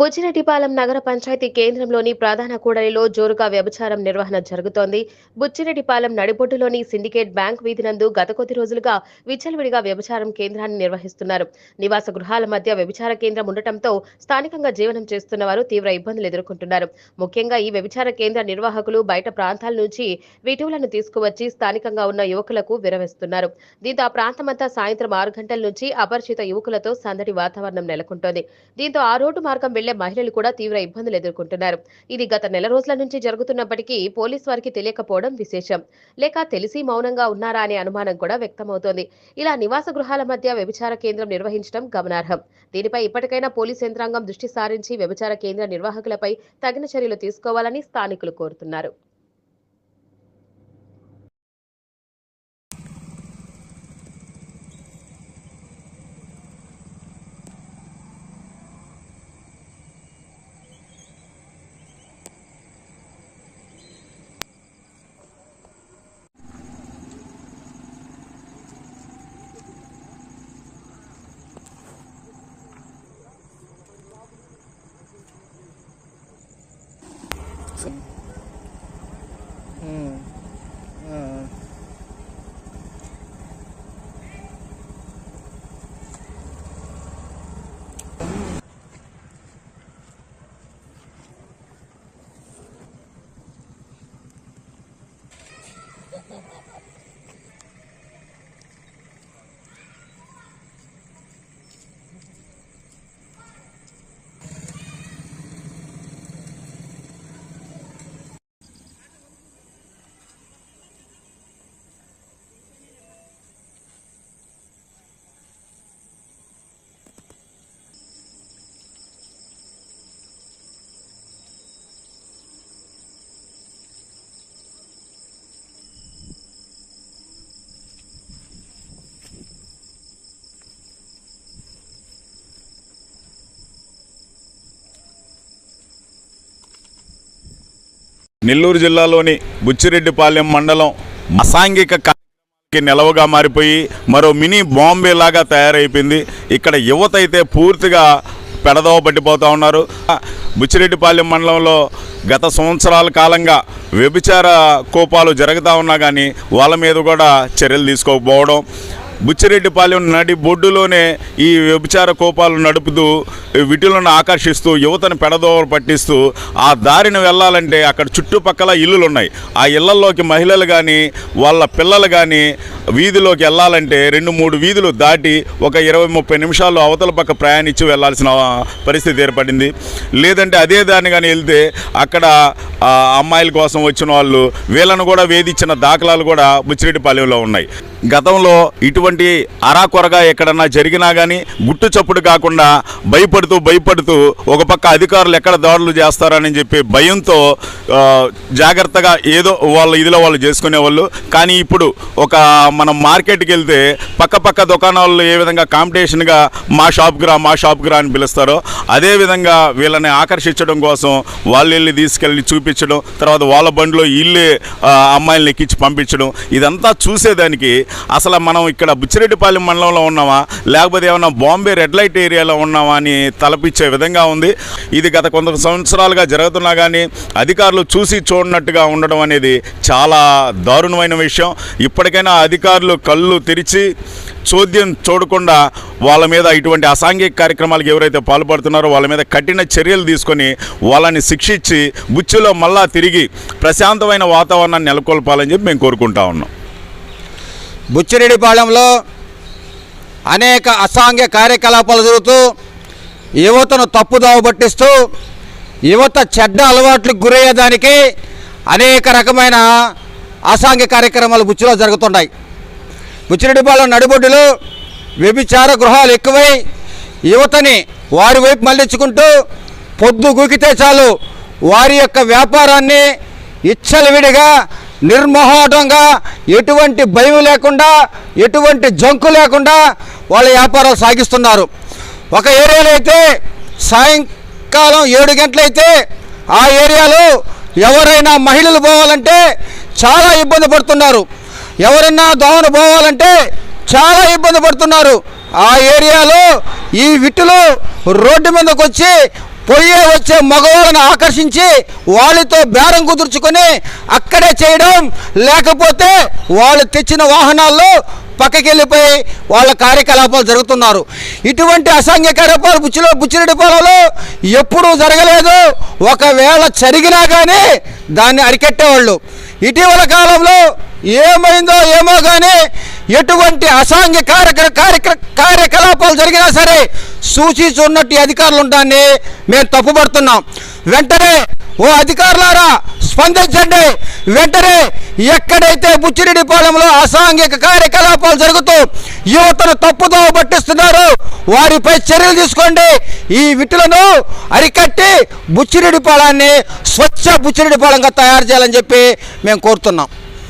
బుచ్చిరెడ్డిపాలెం నగర పంచాయతీ కేంద్రంలోని ప్రధాన కూడలిలో జోరుగా వ్యభిచారం నిర్వహణ జరుగుతోంది. బుచ్చిరెడ్డిపాలెం నడిబొడ్డులోని సిండికేట్ బ్యాంక్ వీధి నందు గత కొద్ది రోజులుగా విచ్చలవిడిగా వ్యభిచారం కేంద్రాన్ని నిర్వహిస్తున్నారు. నివాస గృహాల మధ్య వ్యభిచార కేంద్రం ఉండటంతో స్థానికంగా జీవనం చేస్తున్న వారు తీవ్ర ఇబ్బందులు ఎదుర్కొంటున్నారు. ముఖ్యంగా ఈ వ్యభిచార కేంద్ర నిర్వాహకులు బయట ప్రాంతాల నుంచి విటువులను తీసుకువచ్చి స్థానికంగా ఉన్న యువకులకు విరవేస్తున్నారు. దీంతో ఆ ప్రాంతమంతా సాయంత్రం 6 గంటల నుంచి అపరిచిత యువకులతో సందడి వాతావరణం నెలకొంటోంది. దీంతో ఆ రోడ్డు మార్గం వెళ్లే మహిళలు కూడా తీవ్ర ఇబ్బందులు ఎదుర్కొంటున్నారు. ఇది గత నెల రోజుల నుంచి జరుగుతున్నప్పటికీ పోలీసు వారికి తెలియకపోవడం విశేషం. లేక తెలిసి మౌనంగా ఉన్నారా అనే అనుమానం కూడా వ్యక్తమవుతోంది. ఇలా నివాస గృహాల మధ్య వ్యభిచార కేంద్రం నిర్వహించడం గమనార్హం. దీనిపై ఇప్పటికైనా పోలీసు యంత్రాంగం దృష్టి సారించి వ్యభిచార కేంద్ర నిర్వాహకులపై తగిన చర్యలు తీసుకోవాలని స్థానికులు కోరుతున్నారు. నెల్లూరు జిల్లాలోని బుచ్చిరెడ్డిపాలెం మండలం అసాంఘిక కార్యక్రమానికి నెలవుగా మారిపోయి మరో మినీ బాంబే లాగా తయారైపోయింది. ఇక్కడ యువత అయితే పూర్తిగా పెడదవ పట్టిపోతూ ఉన్నారు. బుచ్చిరెడ్డిపాలెం మండలంలో గత సంవత్సరాల కాలంగా వ్యభిచార కోపాలు జరుగుతూ ఉన్నా కానీ వాళ్ళ మీద కూడా చర్యలు తీసుకోకపోవడం, బుచ్చిరెడ్డిపాలెం నడి బొడ్డులోనే ఈ వ్యభిచార కోపాలు నడుపుతూ విటులను ఆకర్షిస్తూ యువతను పెడదోవ పట్టిస్తూ ఆ దారిని వెళ్ళాలంటే అక్కడ చుట్టుపక్కల ఇల్లులు ఉన్నాయి. ఆ ఇళ్లలోకి మహిళలు కానీ వాళ్ళ పిల్లలు కానీ వీధిలోకి వెళ్ళాలంటే 2-3 వీధులు దాటి ఒక 20-30 నిమిషాలు అవతల పక్క ప్రయాణించి వెళ్లాల్సిన పరిస్థితి ఏర్పడింది. లేదంటే అదే దాన్ని కానీ వెళ్తే అక్కడ అమ్మాయిల కోసం వచ్చిన వాళ్ళు వీళ్ళను కూడా వేధించిన దాఖలాలు కూడా బుచ్చిరెడ్డిపాలెంలో ఉన్నాయి. గతంలో ఇటువంటి అరాకొరగా ఎక్కడన్నా జరిగినా కానీ గుట్టు చప్పుడు కాకుండా భయపడుతూ ఒక పక్క అధికారులు ఎక్కడ దాడులు చేస్తారని చెప్పి భయంతో జాగ్రత్తగా ఏదో వాళ్ళ ఇదిలో వాళ్ళు చేసుకునేవాళ్ళు. కానీ ఇప్పుడు ఒక మనం మార్కెట్కి వెళ్తే పక్క దుకాణాల్లో ఏ విధంగా కాంపిటీషన్గా మా షాప్కి రా అని పిలుస్తారో అదేవిధంగా వీళ్ళని ఆకర్షించడం కోసం వాళ్ళు వెళ్ళి తీసుకెళ్ళి చూపించడం, తర్వాత వాళ్ళ బండిలో ఇల్లే అమ్మాయిలను ఎక్కించి పంపించడం, ఇదంతా చూసేదానికి అసలు మనం ఇక్కడ బుచ్చిరెడ్డిపాలెం మండలంలో ఉన్నామా లేకపోతే ఏమన్నా బాంబే రెడ్ లైట్ ఏరియాలో ఉన్నామా అని తలపిచ్చే విధంగా ఉంది. ఇది గత కొంత సంవత్సరాలుగా జరుగుతున్నా కానీ అధికారులు చూసి చూడనట్టుగా ఉండడం అనేది చాలా దారుణమైన విషయం. ఇప్పటికైనా అధికారులు కళ్ళు తెరిచి చోద్యం చూడకుండా వాళ్ళ మీద ఇటువంటి అసాంఘిక కార్యక్రమాలకు ఎవరైతే పాల్పడుతున్నారో వాళ్ళ మీద కఠిన చర్యలు తీసుకొని వాళ్ళని శిక్షించి బుచ్చిలో మళ్ళా తిరిగి ప్రశాంతమైన వాతావరణాన్ని నెలకొల్పాలని చెప్పి మేము కోరుకుంటా ఉన్నాం. బుచ్చిరెడ్డిపాలెంలో అనేక అసాంఘిక కార్యకలాపాలు జరుగుతూ యువతను తప్పుదోవ పట్టిస్తూ యువత చెడ్డ అలవాట్లకు గురయ్యేదానికి అనేక రకమైన అసాంఘిక కార్యక్రమాలు బుచ్చిలో జరుగుతున్నాయి. బుచ్చిరెడ్డిపాలెం నడిబొడ్డులో వ్యభిచార గృహాలు ఎక్కువై యువతని వారి వైపు మళ్లించుకుంటూ పొద్దు గూకితే చాలు వారి యొక్క వ్యాపారాన్ని ఇచ్చలవిడిగా నిర్మోహటంగా ఎటువంటి భయం లేకుండా ఎటువంటి జంకు లేకుండా వాళ్ళ వ్యాపారాలు సాగిస్తున్నారు. ఒక ఏరియాలో అయితే సాయంకాలం 7 గంటలైతే ఆ ఏరియాలో ఎవరైనా మహిళలు పోవాలంటే చాలా ఇబ్బంది పడుతున్నారు. ఎవరైనా దోమను పోవాలంటే చాలా ఇబ్బంది పడుతున్నారు. ఆ ఏరియాలో ఈ విట్టులు రోడ్డు మీదకి వచ్చి పోయే వచ్చే మగవాళ్ళని ఆకర్షించి వాళ్ళతో బేరం కుదుర్చుకొని అక్కడే చేయడం, లేకపోతే వాళ్ళు తెచ్చిన వాహనాల్లో పక్కకి వెళ్ళిపోయి వాళ్ళ కార్యకలాపాలు జరుగుతున్నారు. ఇటువంటి అసాంఘిక కార్యకలాపాలు బుచ్చిరెడ్డిపాలెంలో ఎప్పుడూ జరగలేదు. ఒకవేళ జరిగినా కానీ దాన్ని అరికట్టేవాళ్ళు. ఇటీవల కాలంలో ఏమైందో ఏమో కానీ ఎటువంటి అసాంఘిక కార్యకలాపాలు జరిగినా సరే సూచి చూడనట్టు అధికారులు ఉంటాన్ని మేము తప్పుపడుతున్నాం. వెంటనే ఓ అధికారులారా స్పందించండి. వెంటనే ఎక్కడైతే బుచ్చిరెడ్డిపాలెంలో అసాంఘిక కార్యకలాపాలు జరుగుతూ యువతను తప్పుదోవ పట్టిస్తున్నారో వారిపై చర్యలు తీసుకోండి. ఈ వీటిలను అరికట్టి బుచ్చిరెడ్డిపాలెంని స్వచ్ఛ బుచ్చిరెడ్డిపాలెంగా తయారు చేయాలని చెప్పి మేము కోరుతున్నాం.